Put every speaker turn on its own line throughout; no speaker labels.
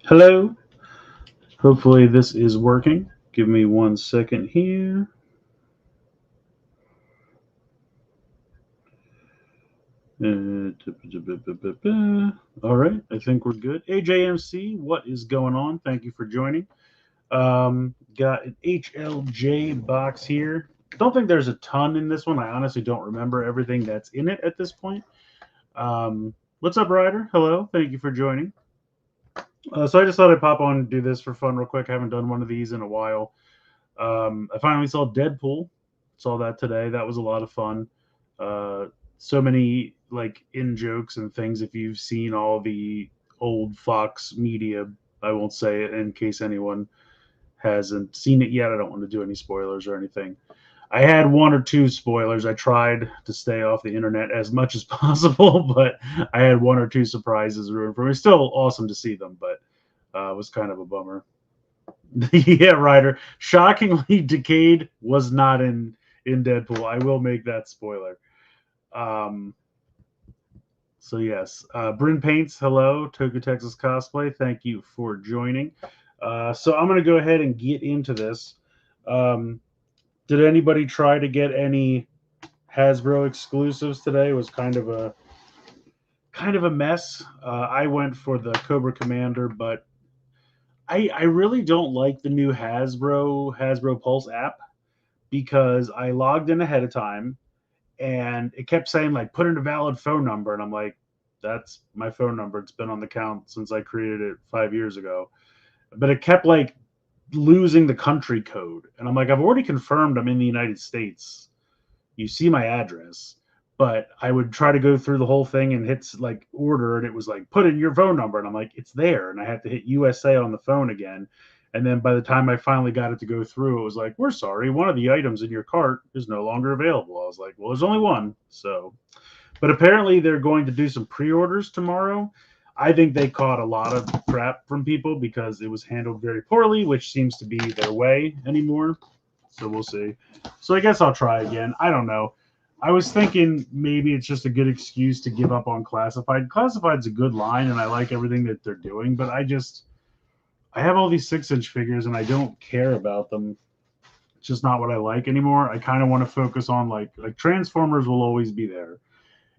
Hello. Hopefully this is working. Give me 1 second here. All right, I think we're good. AJMC, what is going on? Thank you for joining. Got an HLJ box here. Don't think there's a ton in this one. I honestly don't remember everything that's in it at this point. What's up, Ryder? Hello. Thank you for joining. So I just thought I'd pop on and do this for fun real quick. I haven't done one of these in a while. I finally saw Deadpool. Saw that today. That was a lot of fun. So many like in jokes and things. If you've seen all the old Fox media, I won't say it in case anyone hasn't seen it yet. I don't want to do any spoilers or anything. I had one or two spoilers. I tried to stay off the internet as much as possible, but I had one or two surprises ruined for me. Still awesome to see them, but it was kind of a bummer. Yeah, Ryder. Shockingly, Decade was not in Deadpool. I will make that spoiler. Um, so yes, Bryn Paints. Hello, Toku Texas Cosplay. Thank you for joining. So I'm gonna go ahead and get into this. Um, did anybody try to get any Hasbro exclusives today? It was kind of a mess. I went for the Cobra Commander, but I really don't like the new Hasbro Pulse app because I logged in ahead of time and it kept saying like put in a valid phone number, and I'm like, that's my phone number. It's been on the count since I created it 5 years ago. But it kept like losing the country code, and I'm like, I've already confirmed I'm in the United States. You see my address. But I would try to go through the whole thing and hit like order, and it was like put in your phone number, and I'm like, it's there, and I had to hit USA on the phone again. And then by the time I finally got it to go through, it was like, we're sorry, one of the items in your cart is no longer available. I was like, well, there's only one. So, but apparently they're going to do some pre-orders tomorrow. I think they caught a lot of crap from people because it was handled very poorly, which seems to be their way anymore. So we'll see. So I guess I'll try again. I don't know. I was thinking maybe it's just a good excuse to give up on Classified. Classified's a good line, and I like everything that they're doing, but I have all these 6-inch figures, and I don't care about them. It's just not what I like anymore. I kind of want to focus on like Transformers will always be there,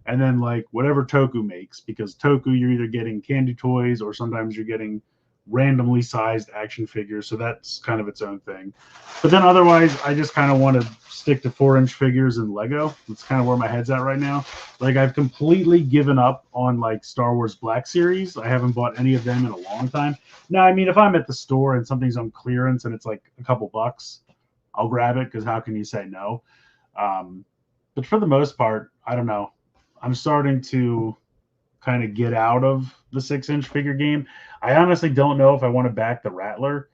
and then like whatever Toku makes, because Toku you're either getting candy toys or sometimes you're getting randomly sized action figures, so that's kind of its own thing. But then otherwise, I just kind of want to stick to 4-inch figures and Lego. That's kind of where my head's at right now. Like I've completely given up on like Star Wars Black Series. I haven't bought any of them in a long time. Now, I mean, if I'm at the store and something's on clearance and it's like a couple bucks, I'll grab it because how can you say no? Um, but for the most part, I don't know. I'm starting to kind of get out of the 6-inch figure game. I honestly don't know if I want to back the Rattler.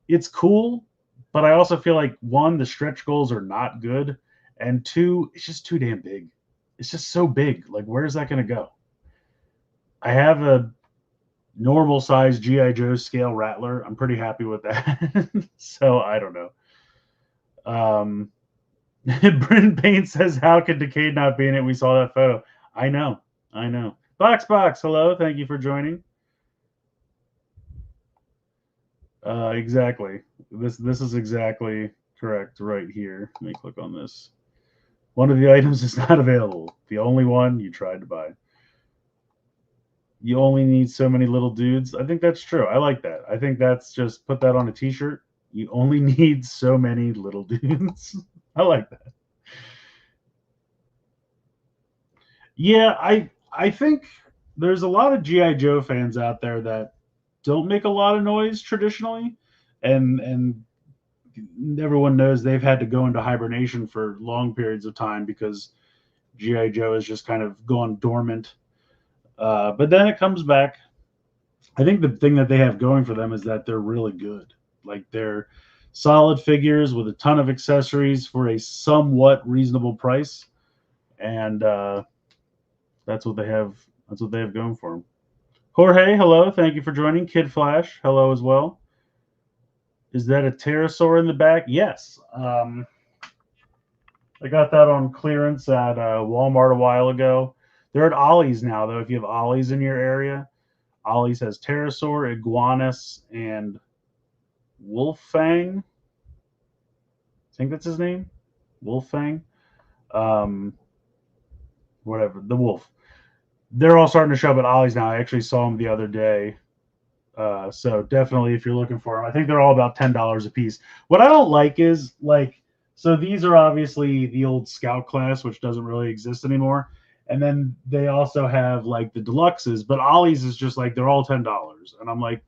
It's cool, but I also feel like one, the stretch goals are not good, and two, it's just too damn big. It's just so big. Like, where's that going to go? I have a normal size GI Joe scale Rattler. I'm pretty happy with that. So I don't know. Um, Bryn Payne says, "How could Decade not be in it? We saw that photo." I know, I know. Box, hello. Thank you for joining. Exactly. This is exactly correct right here. Let me click on this. One of the items is not available. The only one you tried to buy. You only need so many little dudes. I think that's true. I like that. I think that's just put that on a T-shirt. You only need so many little dudes. I like that. Yeah, I think there's a lot of GI Joe fans out there that don't make a lot of noise traditionally, and everyone knows they've had to go into hibernation for long periods of time because GI Joe has just kind of gone dormant. But then it comes back. I think the thing that they have going for them is that they're really good. Like they're solid figures with a ton of accessories for a somewhat reasonable price, and that's what they have. That's what they have going for them. Jorge, hello. Thank you for joining. Kid Flash, hello as well. Is that a pterosaur in the back? Yes. I got that on clearance at Walmart a while ago. They're at Ollie's now, though. If you have Ollie's in your area, Ollie's has Pterosaur, Iguanus, and Wolfang. I think that's his name. Wolfang. Whatever. The wolf. They're all starting to show up at Ollie's now. I actually saw them the other day. So definitely, if you're looking for them, I think they're all about $10 a piece. What I don't like is so these are obviously the old Scout class, which doesn't really exist anymore. And then they also have like the deluxes, but Ollie's is just like they're all $10. And I'm like,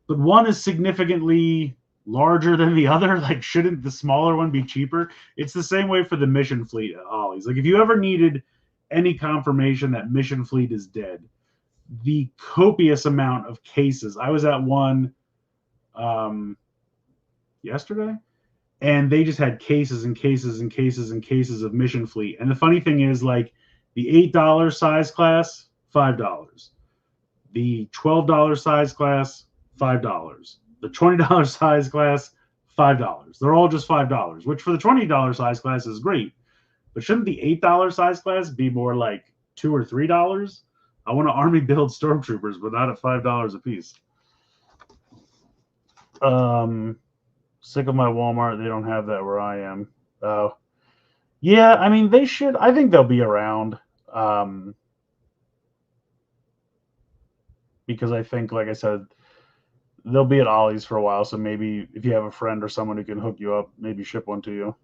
but one is significantly larger than the other. Like, shouldn't the smaller one be cheaper? It's the same way for the Mission Fleet at Ollie's. Like, if you ever needed any confirmation that Mission Fleet is dead, the copious amount of cases. I was at one yesterday, and they just had cases and cases and cases and cases of Mission Fleet. And the funny thing is, like, the $8 size class, $5. The $12 size class, $5. The $20 size class, $5. They're all just $5, which for the $20 size class is great. But shouldn't the $8 size class be more like $2 or $3? I want to army build stormtroopers, but not at $5 a piece. Sick of my Walmart. They don't have that where I am. Yeah, I mean, they should. I think they'll be around. Because I think, like I said, they'll be at Ollie's for a while. So maybe if you have a friend or someone who can hook you up, maybe ship one to you.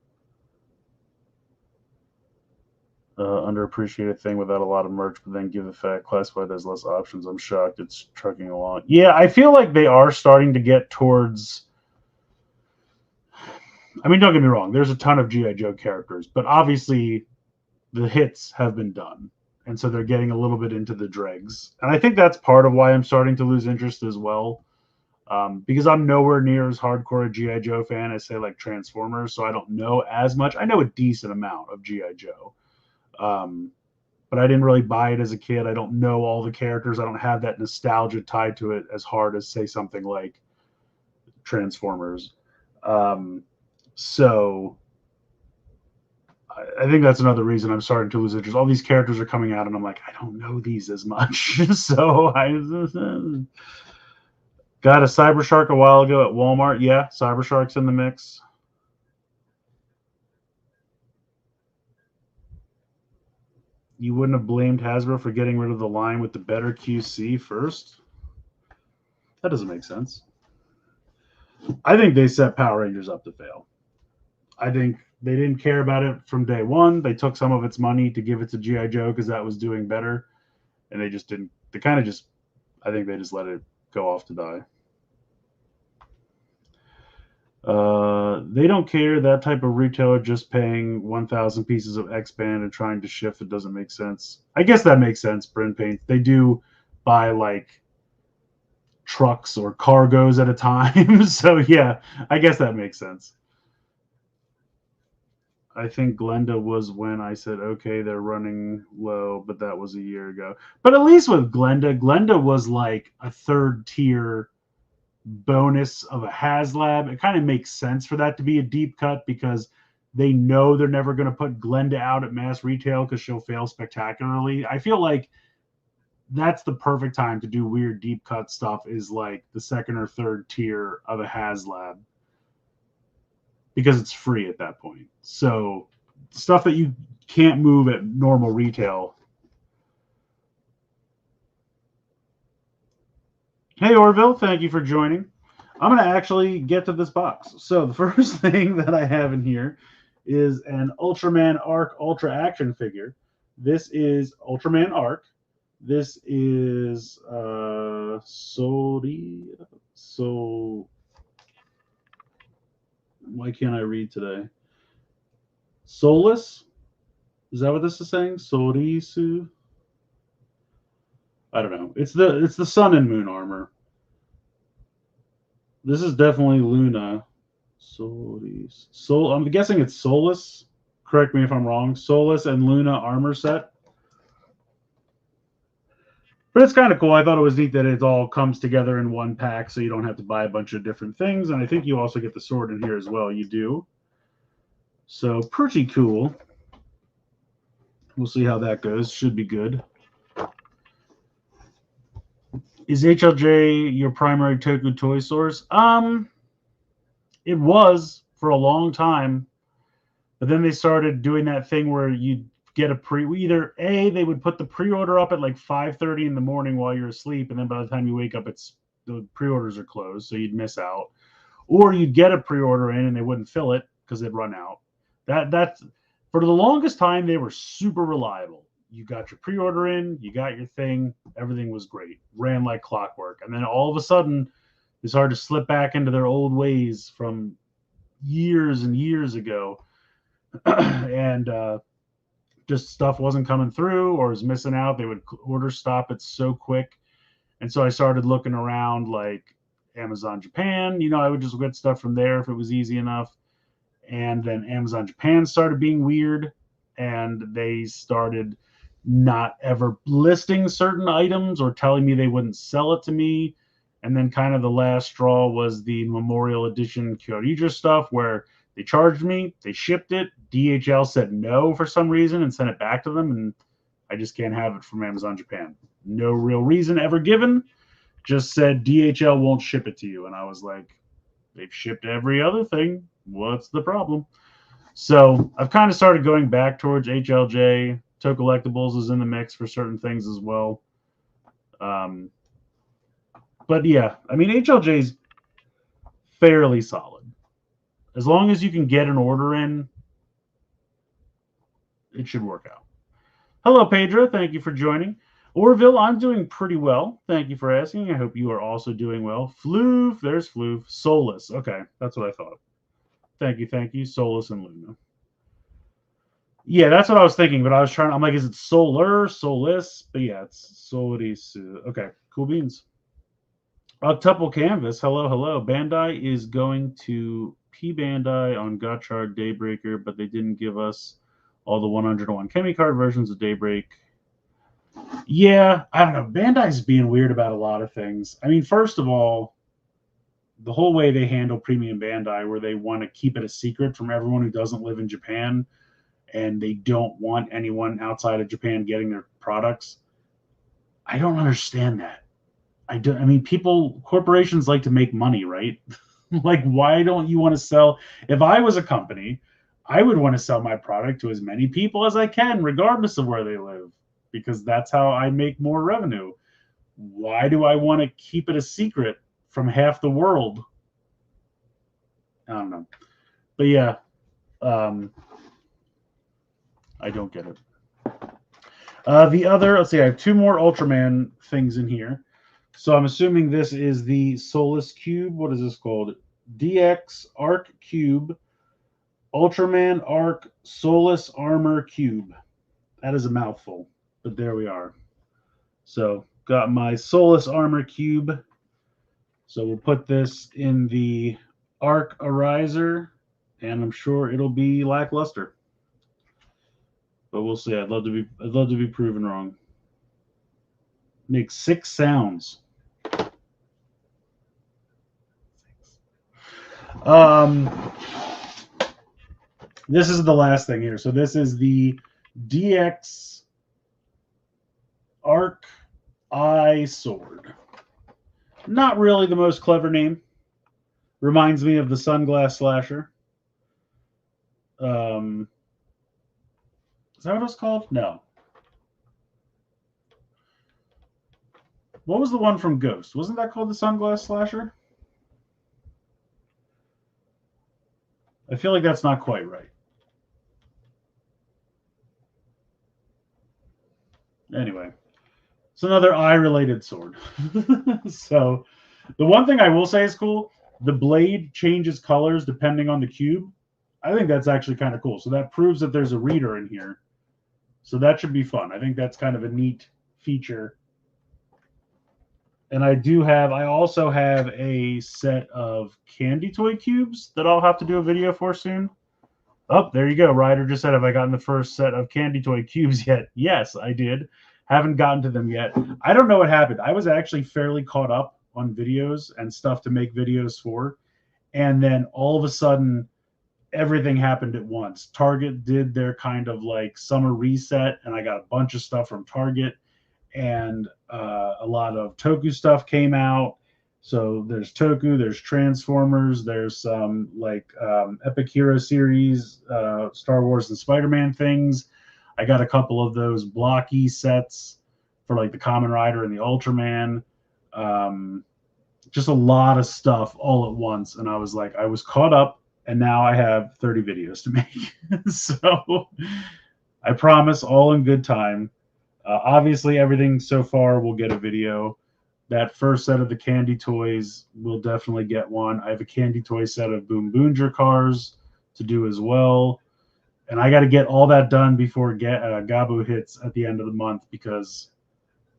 Underappreciated thing without a lot of merch, but then give the fact classified as less options. I'm shocked it's trucking along. Yeah, I feel like they are starting to get towards. I mean, don't get me wrong. There's a ton of G.I. Joe characters, but obviously the hits have been done. And so they're getting a little bit into the dregs. And I think that's part of why I'm starting to lose interest as well. Because I'm nowhere near as hardcore a G.I. Joe fan as, say, like Transformers. So I don't know as much. I know a decent amount of G.I. Joe. But I didn't really buy it as a kid. I don't know all the characters. I don't have that nostalgia tied to it as hard as, say, something like Transformers. So I think that's another reason I'm starting to lose interest. All these characters are coming out, and I'm like, I don't know these as much. So I got a Cybershark a while ago at Walmart. Yeah, Cybershark's in the mix. You wouldn't have blamed Hasbro for getting rid of the line with the better QC first? That doesn't make sense. I think they set Power Rangers up to fail. I think they didn't care about it from day one. They took some of its money to give it to G.I. Joe because that was doing better. And they just didn't. They kind of just, I think they just let it go off to die. They don't care. That type of retailer just paying 1,000 pieces of X-Band and trying to shift it doesn't make sense. I guess that makes sense, Bryn Paint. They do buy like trucks or cargoes at a time. So yeah, I guess that makes sense. I think Glenda was when I said, okay, they're running low, but that was a year ago. But at least with Glenda was like a third tier bonus of a HasLab. It kind of makes sense for that to be a deep cut because they know they're never going to put Glenda out at mass retail because she'll fail spectacularly. I feel like that's the perfect time to do weird deep cut stuff is like the second or third tier of a HasLab because it's free at that point. So stuff that you can't move at normal retail. Hey, Orville, thank you for joining. I'm going to actually get to this box. So the first thing that I have in here is an Ultraman Arc Ultra Action figure. This is Ultraman Arc. This is why can't I read today? Solus? Is that what this is saying? Sorisu? I don't know. It's the Sun and Moon armor. This is definitely Luna. I'm guessing it's Solus. Correct me if I'm wrong. Solus and Luna armor set. But it's kind of cool. I thought it was neat that it all comes together in one pack so you don't have to buy a bunch of different things. And I think you also get the sword in here as well. You do. So pretty cool. We'll see how that goes. Should be good. Is HLJ your primary Toku toy source? It was for a long time, but then they started doing that thing where you get a either A, they would put the pre-order up at like 5:30 in the morning while you're asleep, and then by the time you wake up, the pre-orders are closed, so you'd miss out. Or you'd get a pre-order in and they wouldn't fill it because they'd run out. That's for the longest time they were super reliable. You got your pre-order in, you got your thing, everything was great, ran like clockwork, and then all of a sudden they started to slip back into their old ways from years and years ago, and just stuff wasn't coming through or was missing out. They would order stop it so quick, and so I started looking around like Amazon Japan. I would just get stuff from there if it was easy enough. And then Amazon Japan started being weird, and they started not ever listing certain items or telling me they wouldn't sell it to me. And then kind of the last straw was the Memorial Edition Kyoryuger stuff, where they charged me, they shipped it, DHL said no for some reason and sent it back to them, and I just can't have it from Amazon Japan. No real reason ever given, just said DHL won't ship it to you. And I was like, they've shipped every other thing. What's the problem? So I've kind of started going back towards HLJ. Toe Collectibles is in the mix for certain things as well. But yeah, I mean, HLJ is fairly solid. As long as you can get an order in, it should work out. Hello, Pedro. Thank you for joining. Orville, I'm doing pretty well. Thank you for asking. I hope you are also doing well. Floof, there's Floof. Solus. Okay, that's what I thought. Thank you. Solus and Luna. Yeah, that's what I was thinking, but I'm like, is it Solar, Solus? But yeah, it's Solaris. Okay, cool beans. Octuple Canvas, hello. Bandai is going to P Bandai on Gotchard Daybreaker, but they didn't give us all the 101 Chemi card versions of Daybreak. Yeah, I don't know. Bandai's being weird about a lot of things. I mean, first of all, the whole way they handle Premium Bandai, where they want to keep it a secret from everyone who doesn't live in Japan, and they don't want anyone outside of Japan getting their products. I don't understand that. I mean, corporations like to make money, right? Like, why don't you want to sell? If I was a company, I would want to sell my product to as many people as I can, regardless of where they live, because that's how I make more revenue. Why do I want to keep it a secret from half the world? I don't know. But yeah, I don't get it. Let's see, I have two more Ultraman things in here. So I'm assuming this is the Solus Cube. What is this called? DX Arc Cube. Ultraman Arc Solus Armor Cube. That is a mouthful, but there we are. So got my Solus Armor Cube. So we'll put this in the Arc Ariser, and I'm sure it'll be lackluster. But we'll see. I'd love to be proven wrong. Makes 6 sounds. This is the last thing here. So this is the DX Arc Eye Sword. Not really the most clever name. Reminds me of the Sunglass Slasher. Is that what it's called? No. What was the one from Ghost? Wasn't that called the Sunglass Slasher? I feel like that's not quite right. Anyway, it's another eye-related sword. So the one thing I will say is cool, the blade changes colors depending on the cube. I think that's actually kind of cool. So that proves that there's a reader in here. So that should be fun. I think that's kind of a neat feature. And I also have a set of candy toy cubes that I'll have to do a video for soon. Oh, there you go. Ryder just said, have I gotten the first set of candy toy cubes yet? Yes, I did. Haven't gotten to them yet. I don't know what happened. I was actually fairly caught up on videos and stuff to make videos for. And then all of a sudden, everything happened at once. Target did their kind of like summer reset, and I got a bunch of stuff from Target. and a lot of Toku stuff came out. So there's Toku, there's Transformers, there's some like Epic Hero series, Star Wars and Spider-Man things. I got a couple of those blocky sets for like the Kamen Rider and the Ultraman. Um, just a lot of stuff all at once, and I was like, I was caught up, and now I have 30 videos to make. So I promise, all in good time. Obviously, everything so far will get a video. That first set of the candy toys will definitely get one. I have a candy toy set of Boom Boonger cars to do as well. And I got to get all that done before Gavv hits at the end of the month, because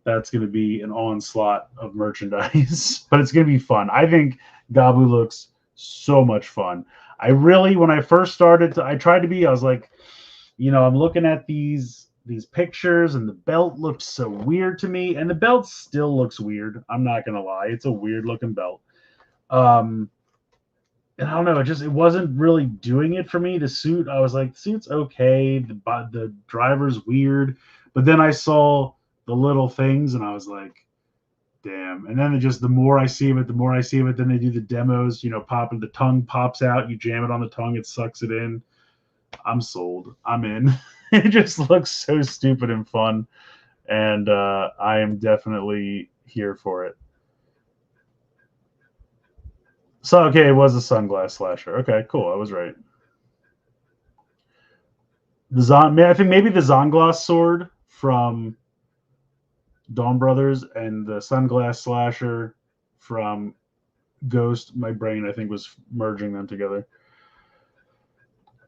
that's going to be an onslaught of merchandise. But it's going to be fun. I think Gavv looks so much fun. I really, when I first started, I tried to be, I was like, I'm looking at these pictures, and the belt looked so weird to me, and the belt still looks weird. I'm not gonna lie, it's a weird looking belt. And I don't know, it wasn't really doing it for me. The suit, I was like, the suit's okay. The driver's weird, but then I saw the little things, and I was like, damn. And then the more I see of it, then they do the demos. Popping the tongue pops out, you jam it on the tongue, it sucks it in. I'm sold. I'm in. It just looks so stupid and fun, and I am definitely here for it. So, okay, it was a Sunglass Slasher. Okay, cool. I was right. I think maybe the Sunglass sword from Dawn Brothers and the Sunglass Slasher from Ghost. My brain, I think, was merging them together.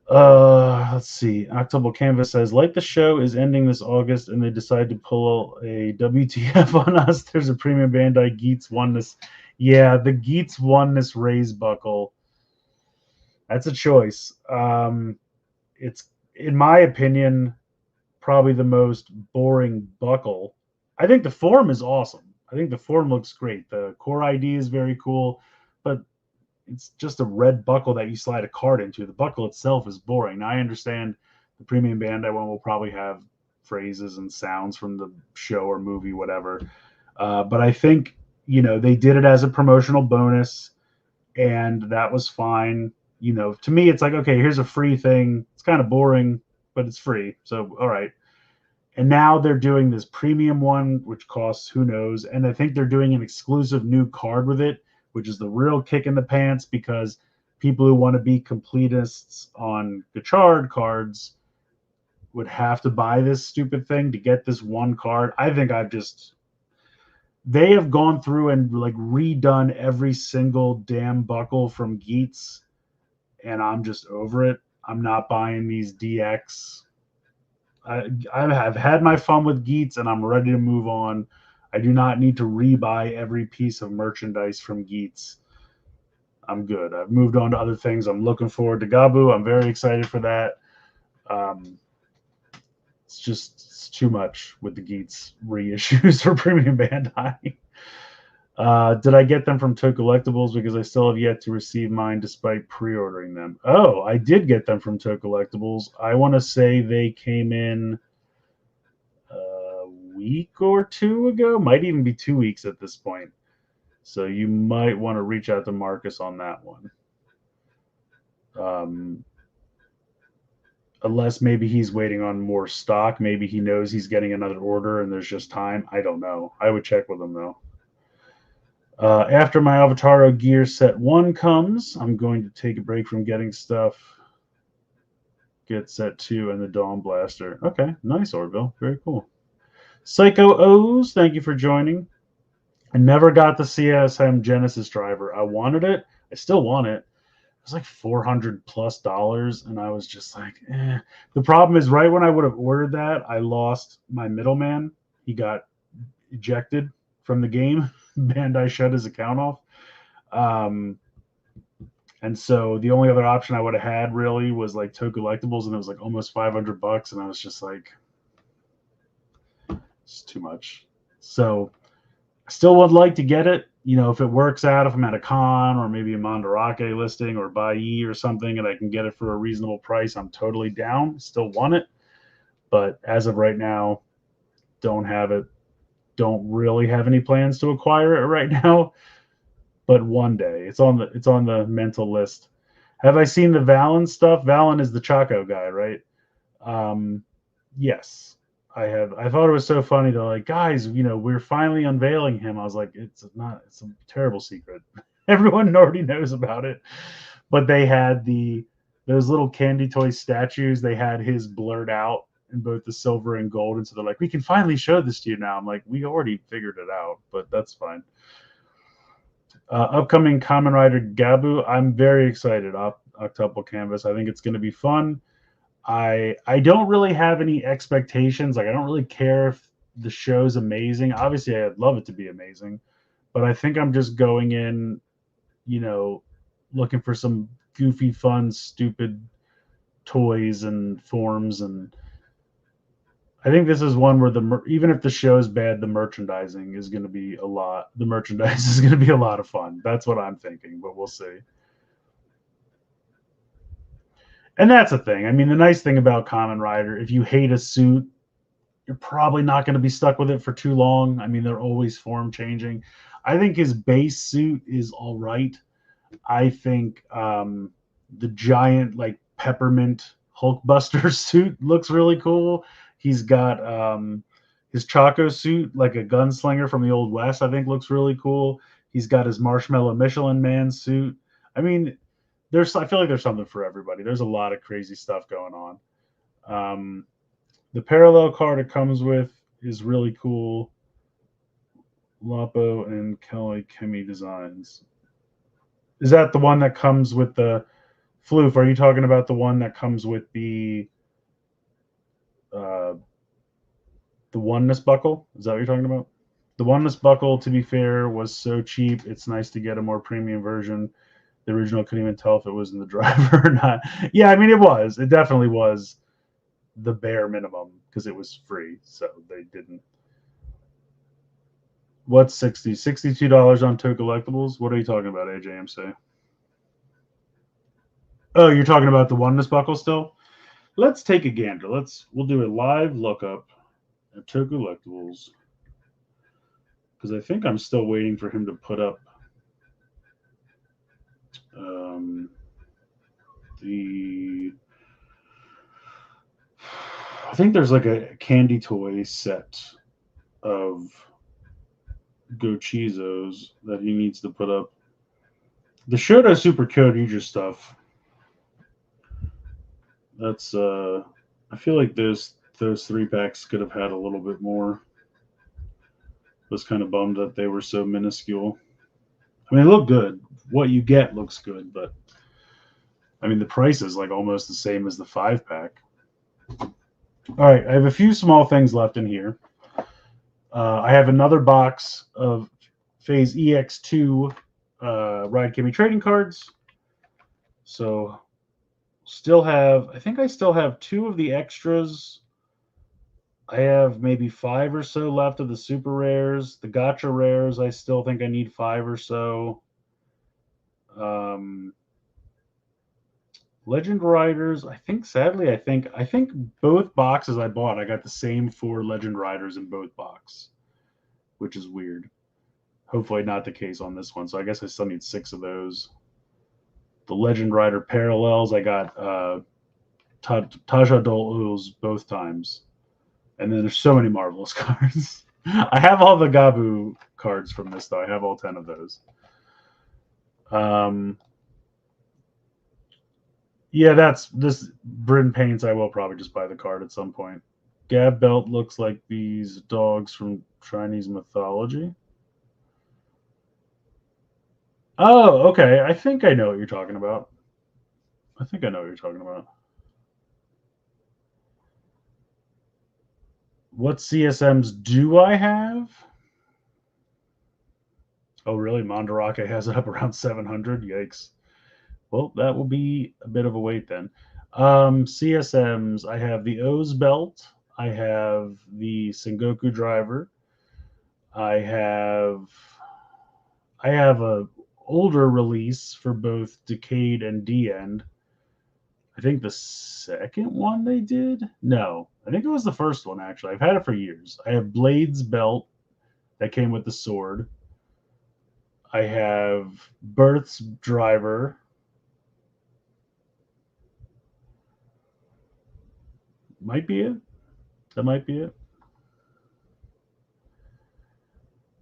Let's see. October Canvas says, like the show is ending this August and they decide to pull a WTF on us, there's a premium Bandai Geats Oneness. Yeah, the Geats Oneness Raise Buckle. That's a choice. It's, in my opinion, probably the most boring buckle. I think the form is awesome. I think the form looks great. The core ID is very cool, but it's just a red buckle that you slide a card into. The buckle itself is boring. Now, I understand the premium Bandai one will probably have phrases and sounds from the show or movie, whatever. But I think, they did it as a promotional bonus, and that was fine. To me, it's like, okay, here's a free thing. It's kind of boring, but it's free. So, all right. And now they're doing this premium one, which costs who knows. And I think they're doing an exclusive new card with it, which is the real kick in the pants, because people who want to be completists on Gachard cards would have to buy this stupid thing to get this one card. I think they have gone through and like redone every single damn buckle from Geats, and I'm just over it. I'm not buying these DX. I have had my fun with Geats, and I'm ready to move on. I do not need to rebuy every piece of merchandise from Geats. I'm good. I've moved on to other things. I'm looking forward to Gavv. I'm very excited for that. It's too much with the Geats reissues for Premium Bandai. Did I get them from Toy Collectibles? Because I still have yet to receive mine despite pre-ordering them. Oh, I did get them from Toy Collectibles. I want to say they came in a week or two ago. Might even be 2 weeks at this point. So you might want to reach out to Marcus on that one. Unless maybe he's waiting on more stock. Maybe he knows he's getting another order and there's just time. I don't know. I would check with him, though. After my Avataro Gear Set 1 comes, I'm going to take a break from getting stuff. Get Set 2 and the Dawn Blaster. Okay, nice, Orville. Very cool. Psycho O's, thank you for joining. I never got the CSM Genesis Driver. I wanted it. I still want it. It was like $400+, and I was just like, eh. The problem is, right when I would have ordered that, I lost my middleman. He got ejected from the game. Bandai shut his account off. And so the only other option I would have had really was like Toy Collectibles, and it was like almost $500, and I was just like, it's too much. So I still would like to get it. If it works out, if I'm at a con or maybe a Mandarake listing or Bai or something, and I can get it for a reasonable price, I'm totally down. Still want it. But as of right now, don't have it. don't really have any plans to acquire it right now, but one day it's on the mental list. Have I seen the Valen stuff? Valen is the Chaco guy, right? Um, yes, I have. I thought it was so funny. They're like, guys, we're finally unveiling him. I was like, it's not. It's a terrible secret. Everyone already knows about it. But they had those little candy toy statues. They had his blurred out in both the silver and gold, and so they're like, we can finally show this to you now. I'm like, we already figured it out, but that's fine. Upcoming Kamen Rider Gavv. I'm very excited. Octuple Canvas. I think it's going to be fun. I don't really have any expectations. Like I don't really care if the show's amazing. Obviously, I'd love it to be amazing, but I think I'm just going in, looking for some goofy, fun, stupid toys and forms, and I think this is one where even if the show's bad, the merchandising is going to be a lot. The merchandise is going to be a lot of fun. That's what I'm thinking, but we'll see. And that's the thing. I mean, the nice thing about Kamen Rider, if you hate a suit, you're probably not going to be stuck with it for too long. I mean, they're always form changing. I think his base suit is all right. I think the giant like peppermint Hulkbuster suit looks really cool. He's got his Chaco suit, like a gunslinger from the Old West. I think looks really cool. He's got his Marshmallow Michelin Man suit. I mean, I feel like there's something for everybody. There's a lot of crazy stuff going on. The parallel card it comes with is really cool. Lapo and Kelly Kemi designs. Is that the one that comes with the floof? Are you talking about the one that comes with the Oneness Buckle? Is that what you're talking about? The Oneness Buckle, to be fair, was so cheap. It's nice to get a more premium version. The original couldn't even tell if it was in the driver or not. Yeah, I mean, it was. It definitely was the bare minimum because it was free, so they didn't. What's $62 on Toe Collectibles? What are you talking about, AJMC? Oh, you're talking about the Oneness Buckle still? Let's take a gander. We'll do a live lookup at Toe Collectibles because I think I'm still waiting for him to put up I think there's like a candy toy set of Gochizos that he needs to put up. The Shoto Super Kodoja stuff. That's I feel like those 3-packs could have had a little bit more. Was kind of bummed that they were so minuscule. I mean, they look good. What you get looks good, but I mean, the price is like almost the same as the 5-pack. All right, I have a few small things left in here. I have another box of Phase EX2 Ride Kimmy trading cards. So, I think I still have 2 of the extras. I have maybe 5 or so left of the super rares. The gotcha rares, I still think I need 5 or so. Legend Riders, I think both boxes I bought, I got the same 4 Legend Riders in both boxes, which is weird. Hopefully not the case on this one. So I guess I still need 6 of those. The Legend Rider parallels, I got Taja Dolos both times. And then there's so many Marvelous cards. I have all the Gavv cards from this, though. I have all 10 of those. Yeah, that's this Bryn Paints. I will probably just buy the card at some point. Gavv belt looks like these dogs from Chinese mythology. Oh, okay. I think I know what you're talking about. What CSMs do I have? Oh, really? Mandarake has it up around 700. Yikes. Well, that will be a bit of a wait then. CSMs, I have the O's belt. I have the Sengoku driver. I have a older release for both Decade and D-End. I think the second one they did? No, I think it was the first one, actually. I've had it for years. I have Blade's belt. that came with the sword. I have Birth's Driver. Might be it. That might be it.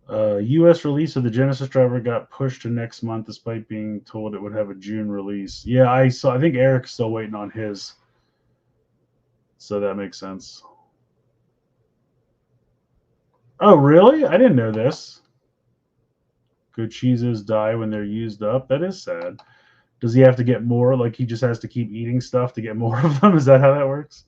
U.S. release of the Genesis Driver got pushed to next month, despite being told it would have a June release. Yeah, I saw. I think Eric's still waiting on his, so that makes sense. Oh, really? I didn't know this. Good cheeses die when they're used up. That is sad. Does he have to get more? Like he just has to keep eating stuff to get more of them? Is that how that works?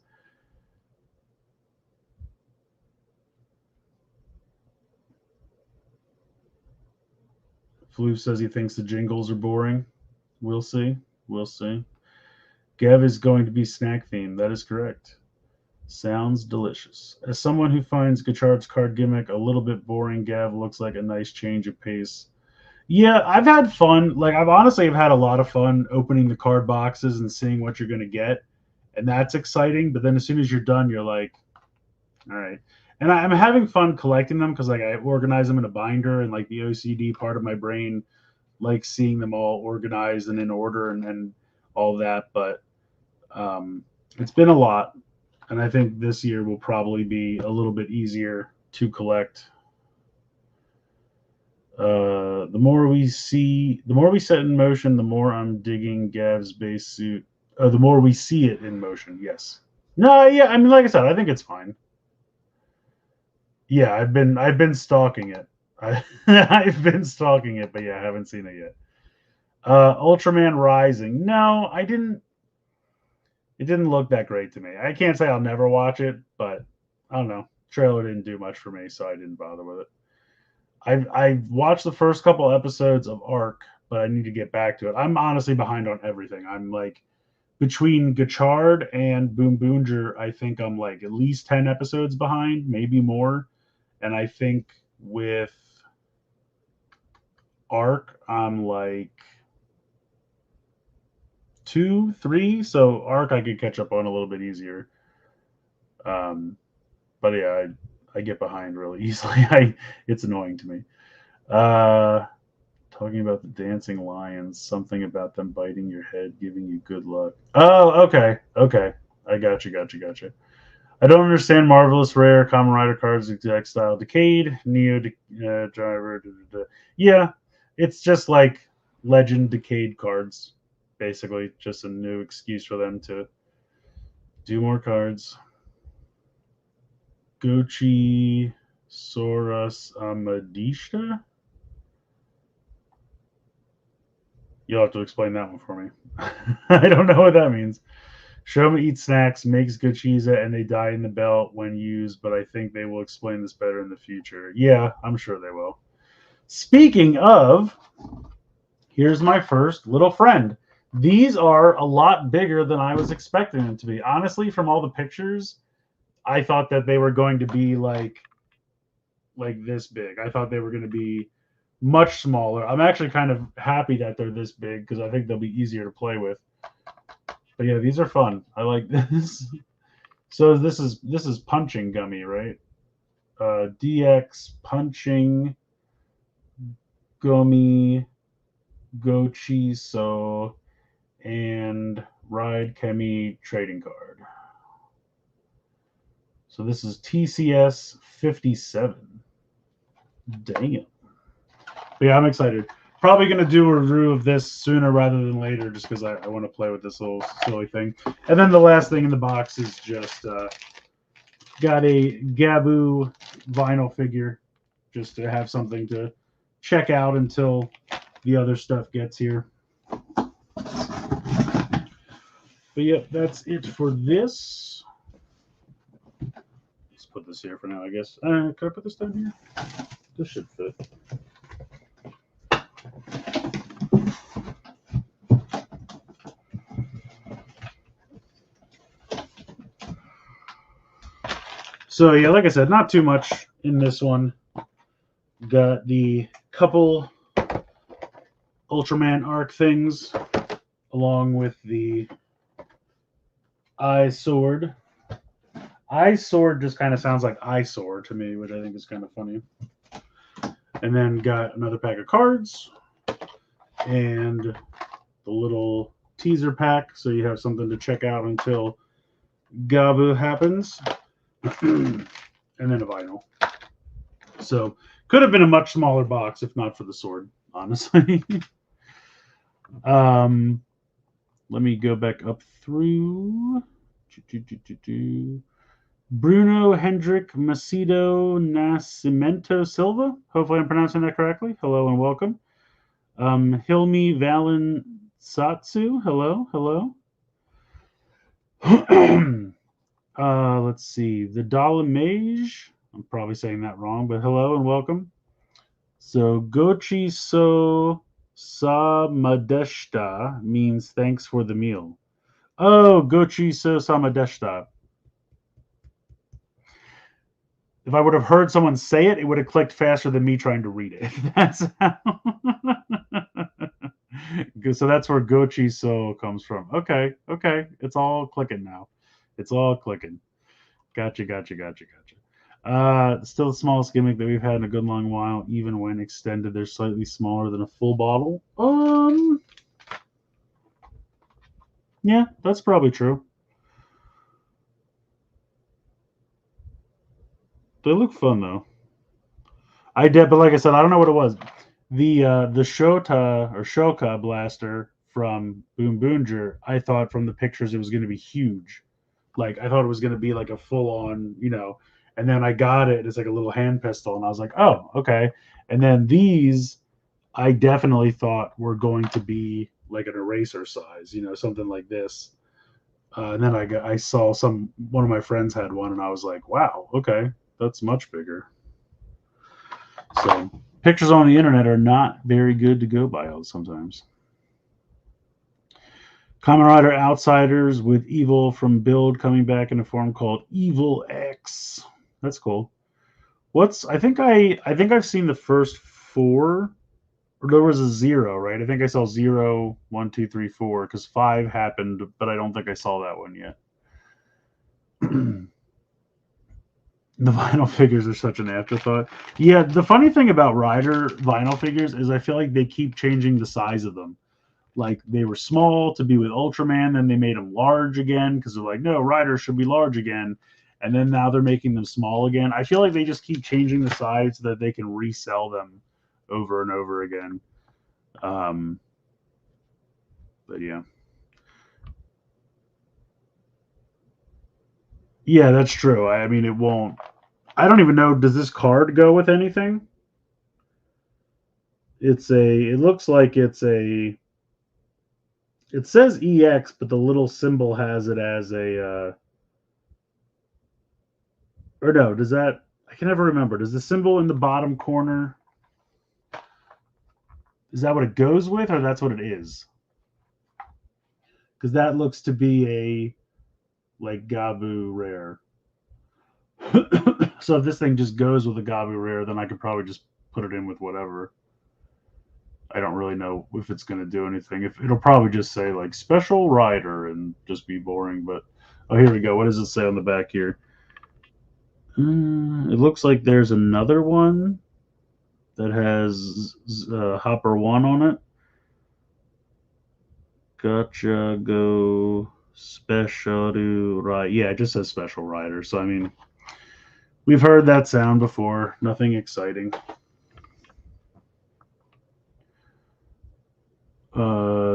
Floof says he thinks the jingles are boring. We'll see. We'll see. Gavv is going to be snack themed. That is correct. Sounds delicious. As someone who finds Gachard's card gimmick a little bit boring, Gavv looks like a nice change of pace. Yeah, I've had fun. Like I've honestly have had a lot of fun opening the card boxes and seeing what you're going to get, and that's exciting. But then as soon as you're done, you're like, all right. And I'm having fun collecting them because like I organize them in a binder, and like the OCD part of my brain likes seeing them all organized and in order and all that. But it's been a lot, and I think this year will probably be a little bit easier to collect. The more we set in motion, the more I'm digging Gav's base suit. The more we see it in motion, yes. No, yeah, I mean, like I said, I think it's fine. Yeah, I've been stalking it. I've been stalking it, but yeah, I haven't seen it yet. Ultraman Rising. No, I didn't. It didn't look that great to me. I can't say I'll never watch it, but I don't know. Trailer didn't do much for me, so I didn't bother with it. I watched the first couple episodes of Arc, but I need to get back to it. I'm honestly behind on everything. I'm like between Gachard and Boom Boonger, I think I'm like at least 10 episodes behind, maybe more. And I think with Arc, I'm like 2, 3. So Arc I could catch up on a little bit easier. But yeah, I get behind really easily. It's annoying to me. Talking about the dancing lions, something about them biting your head, giving you good luck. Oh, okay, okay. I got you. I don't understand Marvelous Rare, Kamen Rider cards, exact style, Decade, Neo Driver. Yeah, it's just like Legend Decade cards, basically. Just a new excuse for them to do more cards. Gochi Soros Amadishta? You'll have to explain that one for me. I don't know what that means. Shoma eats snacks, makes good cheese, and they die in the belt when used, but I think they will explain this better in the future. Yeah, I'm sure they will. Speaking of, here's my first little friend. These are a lot bigger than I was expecting them to be. Honestly, from all the pictures, I thought that they were going to be like this big. I thought they were going to be much smaller. I'm actually kind of happy that they're this big because I think they'll be easier to play with. But yeah, these are fun. I like this. So this is punching gummy, right? DX punching gummy gochi so and ride Kemi trading card. So this is TCS 57. Dang. But yeah, I'm excited. Probably going to do a review of this sooner rather than later just because I want to play with this little silly thing. And then the last thing in the box is just got a Gavv vinyl figure just to have something to check out until the other stuff gets here. But yeah, that's it for this. Let's put this here for now, I guess. Can I put this down here? This should fit. So yeah, like I said, not too much in this one. Got the couple Ultraman arc things along with the eye sword. Eye sword just kind of sounds like eyesore to me, which I think is kind of funny. And then got another pack of cards and the little teaser pack, so you have something to check out until Gavv happens. And then a vinyl. So could have been a much smaller box if not for the sword, honestly. Let me go back up through. Bruno Hendrik Macedo Nascimento Silva. Hopefully I'm pronouncing that correctly. Hello and welcome. Hilmi Valen Satsu. Hello. Let's see. The Dalamage. I'm probably saying that wrong, but hello and welcome. So Gochi so Samadeshta means thanks for the meal. Oh, Gochi so Samadeshta. If I would have heard someone say it, it would have clicked faster than me trying to read it. That's how. So that's where Gochi so comes from. Okay. It's all clicking now. It's all clicking. Gotcha. Still the smallest gimmick that we've had in a good long while. Even when extended, they're slightly smaller than a full bottle. Yeah, that's probably true. They look fun though. I did, but like I said, I don't know what it was. The Shota or Shoka blaster from Boom Boonger, I thought from the pictures it was going to be huge. Like I thought it was going to be like a full on, and then I got it. It's like a little hand pistol, and I was like, oh, okay. And then these, I definitely thought were going to be like an eraser size, something like this. And then I saw one of my friends had one, and I was like, wow, okay, that's much bigger. So pictures on the internet are not very good to go by sometimes. Kamen Rider Outsiders with Evil from Build coming back in a form called Evil X. That's cool. I think I've seen the first 4, or there was a 0, right? I think I saw 0, 1, 2, 3, 4, because 5 happened, but I don't think I saw that one yet. The vinyl figures are such an afterthought. Yeah, the funny thing about Rider vinyl figures is I feel like they keep changing the size of them. Like they were small to be with Ultraman, then they made them large again because they're like, no, Rider should be large again. And then now they're making them small again. I feel like they just keep changing the size so that they can resell them over and over again. But yeah. Yeah, that's true. I mean, it won't. I don't even know. Does this card go with anything? It looks like it says EX, but the little symbol has it as a, or no, I can never remember. Does the symbol in the bottom corner, is that what it goes with, or that's what it is? Because that looks to be a, like, Gavv rare. So if this thing just goes with a Gavv rare, then I could probably just put it in with whatever. I don't really know if it's going to do anything. If it'll probably just say like special rider and just be boring. But oh, here we go. What does it say on the back here? It looks like there's another one that has Hopper 1 on it. Gotcha. Go special ride. Yeah, it just says special rider. So I mean, we've heard that sound before. Nothing exciting.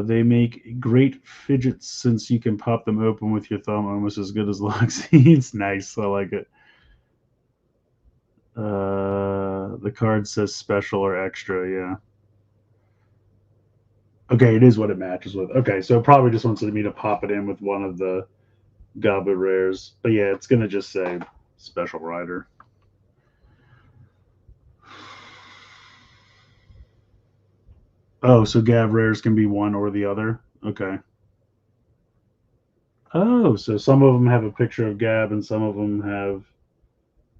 They make great fidgets since you can pop them open with your thumb, almost as good as lock seeds. Nice, I like it. The card says special or extra, yeah. Okay, it is what it matches with. Okay, so it probably just wants me to pop it in with one of the Gavv rares. But yeah, it's going to just say special rider. Oh, so Gavv rares can be one or the other? Okay. Oh, so some of them have a picture of Gavv and some of them have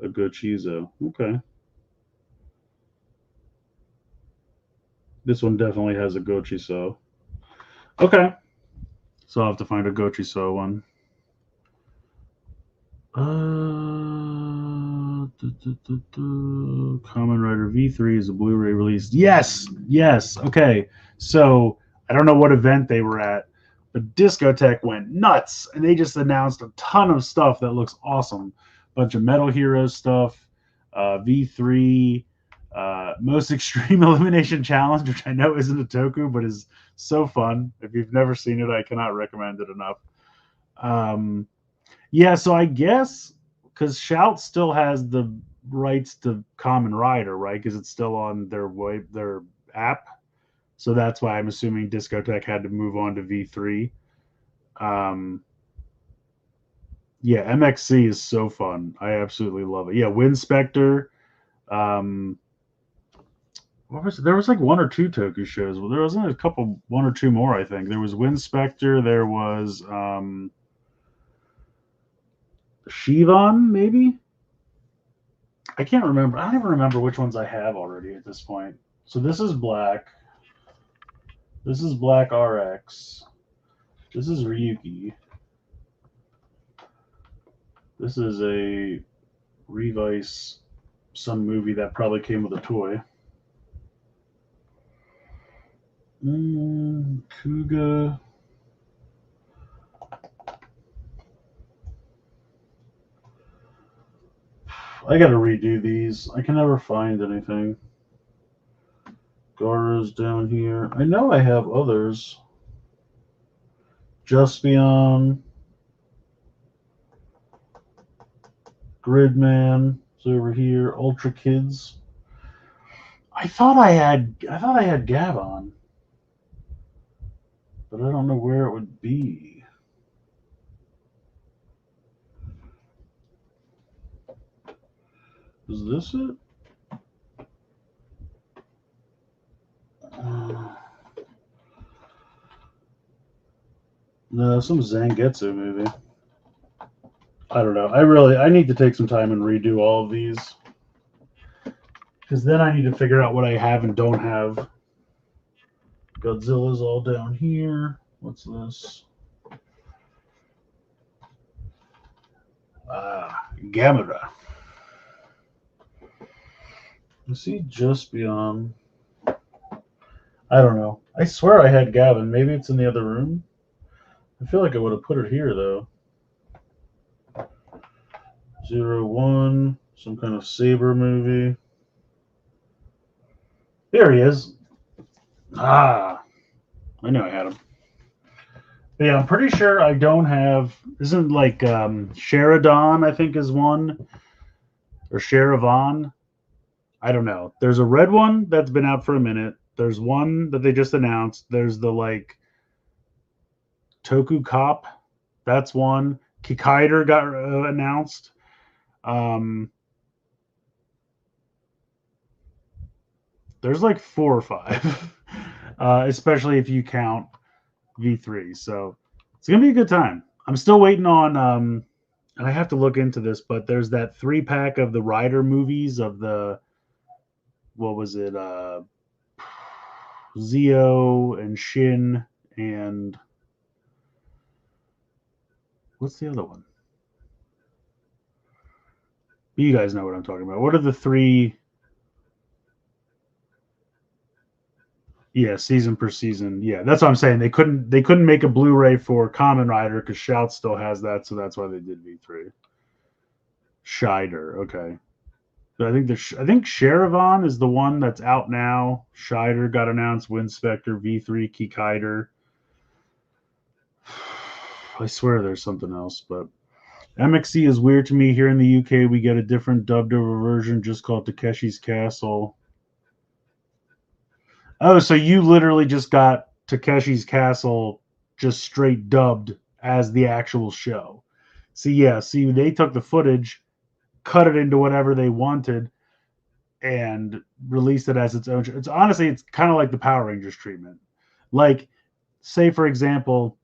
a Gochizo. Okay. This one definitely has a Gochiso. Okay. So I'll have to find a Gochiso one. Kamen Rider V3 is a Blu-ray release. Yes. Okay, so I don't know what event they were at, but Discotheque went nuts, and they just announced a ton of stuff that looks awesome. Bunch of Metal Hero stuff, V3, Most Extreme Elimination Challenge, which I know isn't a toku, but is so fun. If you've never seen it, I cannot recommend it enough. Yeah, so I guess because Shout still has the rights to Kamen Rider, right? Because it's still on their app. So that's why I'm assuming Discotheque had to move on to V3. Yeah, MXC is so fun. I absolutely love it. Yeah, Winspector. There was like one or two Toku shows. Well, there was only a couple, one or two more, I think. There was Winspector. There was Shivan, maybe. I can't remember. I don't even remember which ones I have already at this point. So this is Black. This is Black RX. This is Ryuki. This is a Revice, some movie that probably came with a toy. Kuga. I gotta redo these. I can never find anything. Gara's down here. I know I have others. Juspion. Gridman is over here. Ultra Kids. I thought I had Gavv on, but I don't know where it would be. Is this it? No, some Zangetsu movie. I don't know. I need to take some time and redo all of these. Because then I need to figure out what I have and don't have. Godzilla's all down here. What's this? Gamera. You see Just Beyond. I don't know. I swear I had Gavin. Maybe it's in the other room. I feel like I would have put it here, though. 01. Some kind of Saber movie. There he is. I knew I had him. But yeah, I'm pretty sure I don't have. Isn't like Sheridan, I think, is one, or Sherivan. I don't know. There's a red one that's been out for a minute. There's one that they just announced. There's the like Toku Cop. That's one. Kikaider got announced. There's like 4 or 5, especially if you count V3. So it's gonna be a good time. I'm still waiting on, and I have to look into this, but there's that 3-pack of the Rider movies of the, what was it, Zio and Shin and what's the other one? You guys know what I'm talking about. What are the 3? Yeah, season per season. Yeah, that's what I'm saying. They couldn't make a Blu-ray for Kamen Rider because Shout still has that, so that's why they did V3. Scheider, okay. But I think Sherivan is the one that's out now. Scheider got announced. Winspector, V3, Kikaider. I swear there's something else, but MXC is weird to me. Here in the UK, we get a different dubbed over version just called Takeshi's Castle. Oh, so you literally just got Takeshi's Castle just straight dubbed as the actual show. See, they took the footage, cut it into whatever they wanted, and released it as its own show. It's kind of like the Power Rangers treatment. Like, say for example,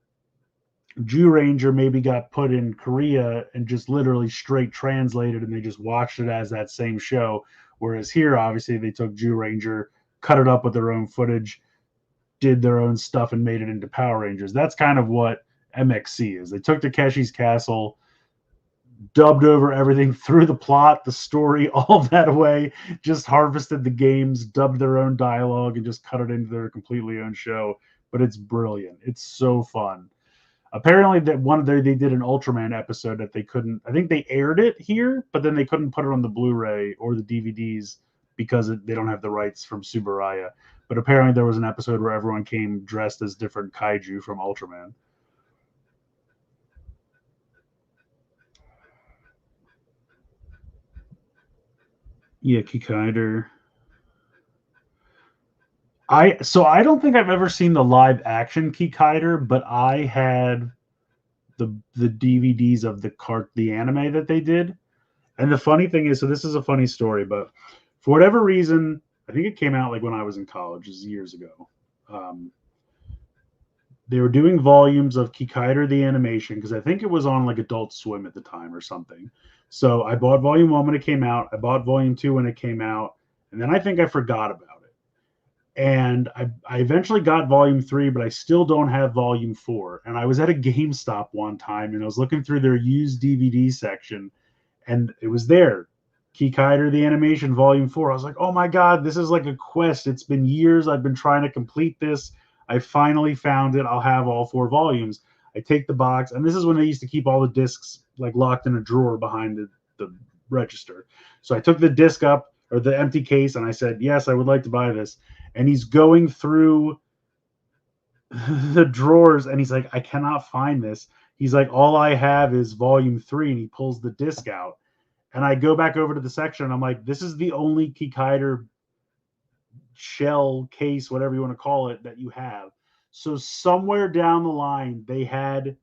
Jew Ranger maybe got put in Korea and just literally straight translated, and they just watched it as that same show. Whereas here, obviously, they took Jew Ranger, cut it up with their own footage, did their own stuff, and made it into Power Rangers. That's kind of what MXC is. They took Takeshi's Castle, dubbed over everything, threw the plot, the story, all that away, just harvested the games, dubbed their own dialogue, and just cut it into their completely own show. But it's brilliant. It's so fun. Apparently, that they did an Ultraman episode that they couldn't. I think they aired it here, but then they couldn't put it on the Blu-ray or the DVDs because they don't have the rights from Subaraya. But apparently, there was an episode where everyone came dressed as different kaiju from Ultraman. Yeah, Kikaider. I don't think I've ever seen the live action Kikaider, but I had the DVDs of the anime that they did. And the funny thing is, so this is a funny story, but for whatever reason, I think it came out like when I was in college, years ago. They were doing volumes of Kikaider the animation because I think it was on like Adult Swim at the time or something. So I bought volume 1 when it came out. I bought volume 2 when it came out, and then I think I forgot about it. And I eventually got volume 3, but I still don't have volume 4. And I was at a GameStop one time, and I was looking through their used DVD section, and it was there. Kikaider the Animation Volume 4. I was like, oh my God, this is like a quest. It's been years. I've been trying to complete this. I finally found it. I'll have all 4 volumes. I take the box, and this is when they used to keep all the discs like locked in a drawer behind the register. So I took the disc up, or the empty case, and I said, yes, I would like to buy this. And he's going through the drawers, and he's like, I cannot find this. He's like, all I have is volume 3, and he pulls the disc out. And I go back over to the section, and I'm like, this is the only Kikaider shell case, whatever you want to call it, that you have. So somewhere down the line, they had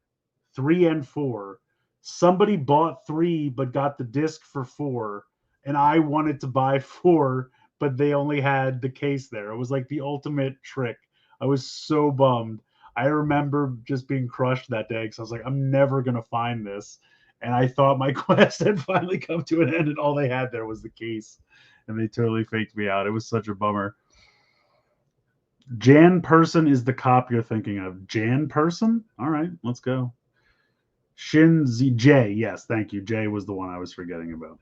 3 and 4. Somebody bought 3 but got the disc for 4, and I wanted to buy 4, but they only had the case there. It was like the ultimate trick. I was so bummed. I remember just being crushed that day because I was like, I'm never going to find this. And I thought my quest had finally come to an end, and all they had there was the case. And they totally faked me out. It was such a bummer. Jan Person is the cop you're thinking of. Jan Person? All right, let's go. Shinzi J. Yes, thank you. J was the one I was forgetting about.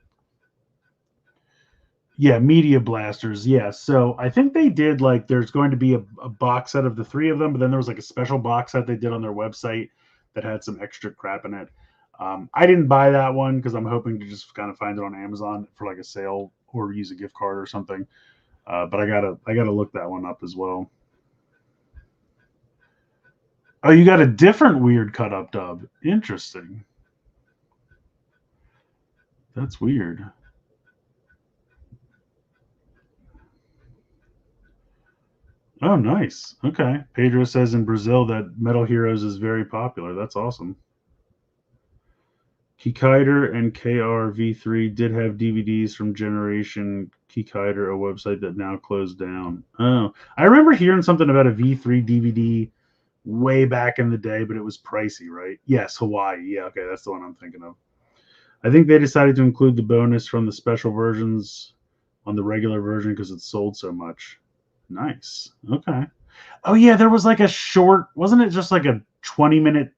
Yeah, Media Blasters. Yeah. So I think they did like there's going to be a box set of the 3 of them, but then there was like a special box set they did on their website that had some extra crap in it. I didn't buy that one because I'm hoping to just kind of find it on Amazon for like a sale or use a gift card or something. But I gotta look that one up as well. Oh, you got a different weird cut up dub. Interesting. That's weird. Oh, nice. Okay. Pedro says in Brazil that Metal Heroes is very popular. That's awesome. Kikaider and KRV3 did have DVDs from Generation Kikaider, a website that now closed down. Oh, I remember hearing something about a V3 DVD way back in the day, but it was pricey, right? Yes, Hawaii. Yeah, okay, that's the one I'm thinking of. I think they decided to include the bonus from the special versions on the regular version because it sold so much. Nice. Okay. Oh yeah, there was like a short, wasn't it just like a 20-minute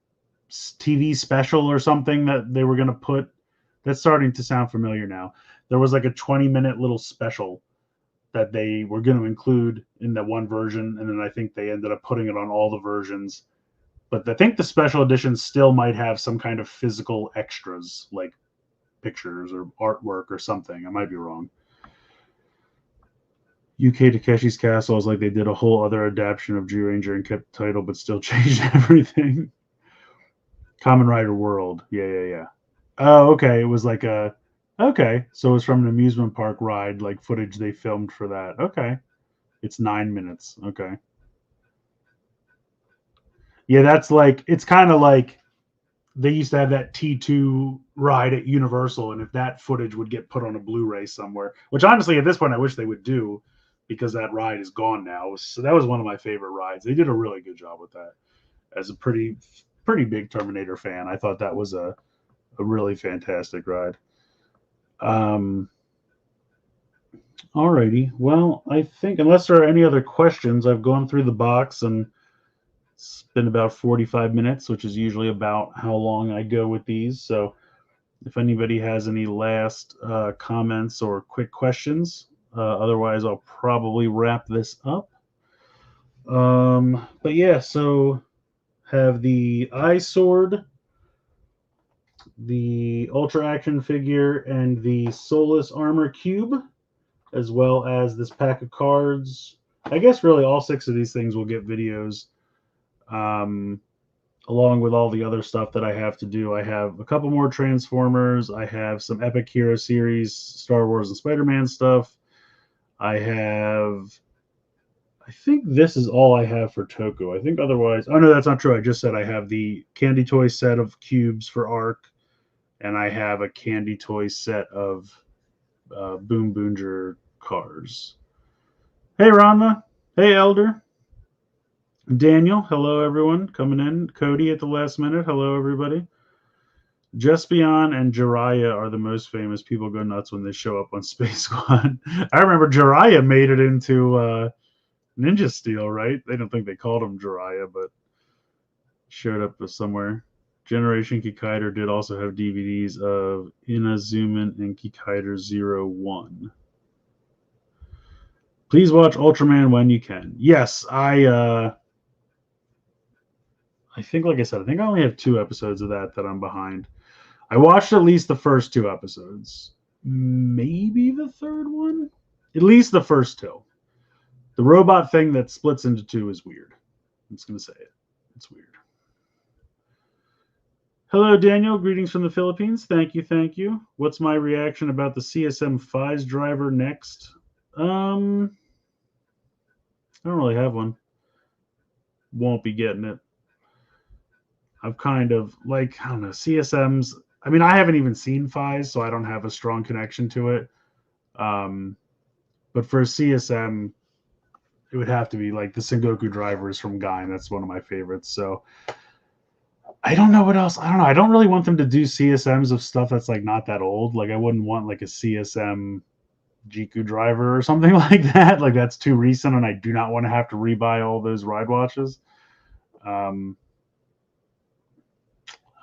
TV special or something that they were going to put? That's starting to sound familiar now. There was like a 20-minute little special that they were going to include in that one version, and then I think they ended up putting it on all the versions. But I think the special edition still might have some kind of physical extras, like pictures or artwork or something. I might be wrong. UK Takeshi's Castle is like they did a whole other adaptation of Zyuranger and kept the title, but still changed everything. Kamen Rider World. Yeah. Oh, okay. It was like a. Okay. So it was from an amusement park ride, like footage they filmed for that. Okay. It's 9 minutes. Okay. Yeah, that's like. It's kind of like they used to have that T2 ride at Universal, and if that footage would get put on a Blu-ray somewhere, which honestly at this point I wish they would do, because that ride is gone now. So that was one of my favorite rides. They did a really good job with that. As a pretty big Terminator fan, I thought that was a really fantastic ride. Alrighty. Well, I think unless there are any other questions, I've gone through the box and it's been about 45 minutes, which is usually about how long I go with these. So if anybody has any last comments or quick questions. Otherwise, I'll probably wrap this up. But yeah, so have the Eye Sword, the Ultra Action figure, and the Soulless Armor Cube, as well as this pack of cards. I guess really all 6 of these things will get videos, along with all the other stuff that I have to do. I have a couple more Transformers. I have some Epic Hero Series, Star Wars and Spider-Man stuff. I think this is all I have for Toko. I think otherwise... Oh, no, that's not true. I just said I have the Candy Toy set of cubes for Arc, and I have a Candy Toy set of Boom Boonger cars. Hey, Rama. Hey, Elder. Daniel. Hello, everyone. Coming in. Cody at the last minute. Hello, everybody. Jaspion and Jiraiya are the most famous. People go nuts when they show up on Space Squad. I remember Jiraiya made it into Ninja Steel, right? They don't think they called him Jiraiya, but showed up somewhere. Generation Kikaider did also have DVDs of Inazuman and Kikaider 01. Please watch Ultraman when you can. Yes, I think, like I said, I think I only have 2 episodes of that I'm behind. I watched at least the first 2 episodes. Maybe the 3rd one? At least the first 2. The robot thing that splits into 2 is weird. I'm just going to say it. It's weird. Hello, Daniel. Greetings from the Philippines. Thank you, thank you. What's my reaction about the CSM Fies driver next? I don't really have one. Won't be getting it. I've kind of, like, I don't know, CSMs. I mean, I haven't even seen Fies, so I don't have a strong connection to it. But for a CSM, it would have to be like the Sengoku drivers from Gain. That's one of my favorites. So I don't know what else. I don't know. I don't really want them to do CSMs of stuff that's like not that old. Like I wouldn't want like a CSM Jiku driver or something like that. Like that's too recent, and I do not want to have to rebuy all those ride watches.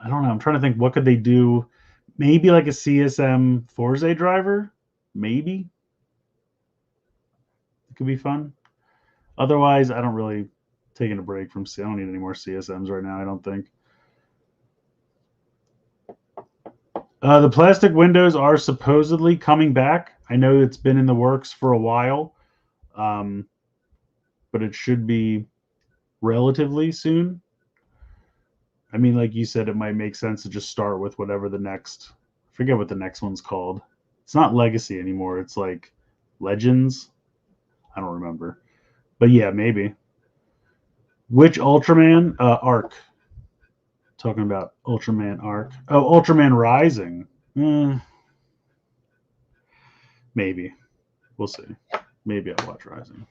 I don't know. I'm trying to think. What could they do? Maybe like a CSM Forze driver. Maybe it could be fun. Otherwise, I don't really taking a break from. I don't need any more CSMs right now. I don't think. The plastic windows are supposedly coming back. I know it's been in the works for a while, but it should be relatively soon. I mean, like you said, it might make sense to just start with whatever the next. I forget what the next one's called. It's not Legacy anymore. It's like Legends. I don't remember. But yeah, maybe. Which Ultraman? Arc. Talking about Ultraman Arc. Oh, Ultraman Rising. Maybe. We'll see. Maybe I'll watch Rising.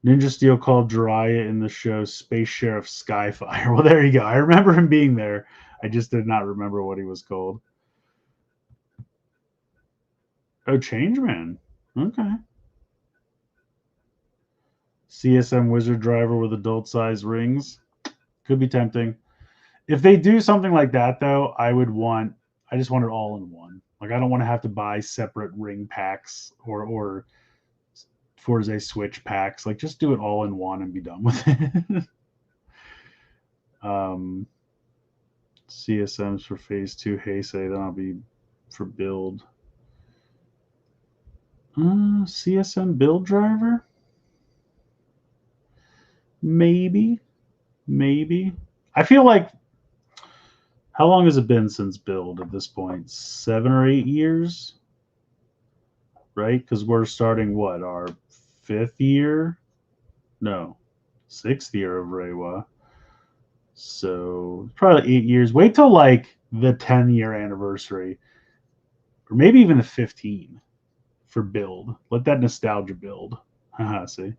Ninja Steel called Jiraiya in the show Space Sheriff Skyfire. Well, there you go. I remember him being there. I just did not remember what he was called. Oh, Changeman. Okay. CSM Wizard Driver with adult-sized rings. Could be tempting. If they do something like that, though, I just want it all in one. Like, I don't want to have to buy separate ring packs or Forza Switch packs. Like, just do it all in one and be done with it. CSMs for Phase 2 Heisei. That'll be for build. CSM build driver? Maybe. I feel like, how long has it been since build at this point? 7 or 8 years? Right? Because we're starting, what, our 5th year? No, 6th year of Reiwa. So, probably 8 years. Wait till, like, the 10-year anniversary. Or maybe even the 15 for build. Let that nostalgia build. Haha, see?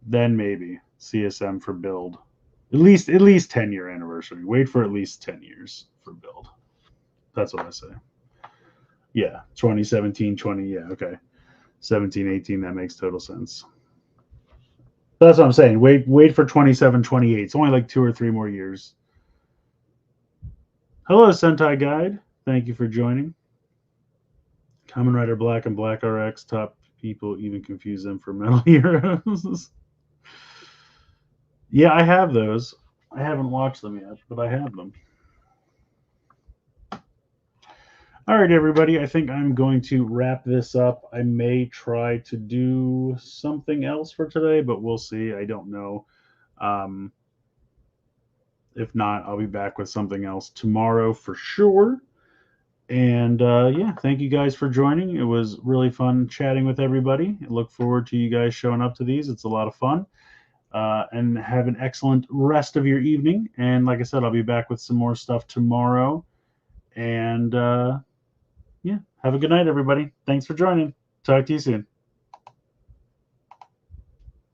Then maybe CSM for build. At least 10-year anniversary. Wait for at least 10 years for build. That's what I say. Yeah, 2017, 20, yeah, okay. 17, 18, that makes total sense. That's what I'm saying. Wait for 27, 28. It's only like 2 or 3 more years. Hello, Sentai Guide. Thank you for joining. Kamen Rider Black and Black RX. Top people even confuse them for Metal Heroes. Yeah, I have those. I haven't watched them yet, but I have them. All right, everybody. I think I'm going to wrap this up. I may try to do something else for today, but we'll see. I don't know. Um, if not, I'll be back with something else tomorrow for sure. And yeah, thank you guys for joining. It was really fun chatting with everybody. I look forward to you guys showing up to these. It's a lot of fun. And have an excellent rest of your evening. And like I said, I'll be back with some more stuff tomorrow. And yeah, have a good night, everybody. Thanks for joining. Talk to you soon.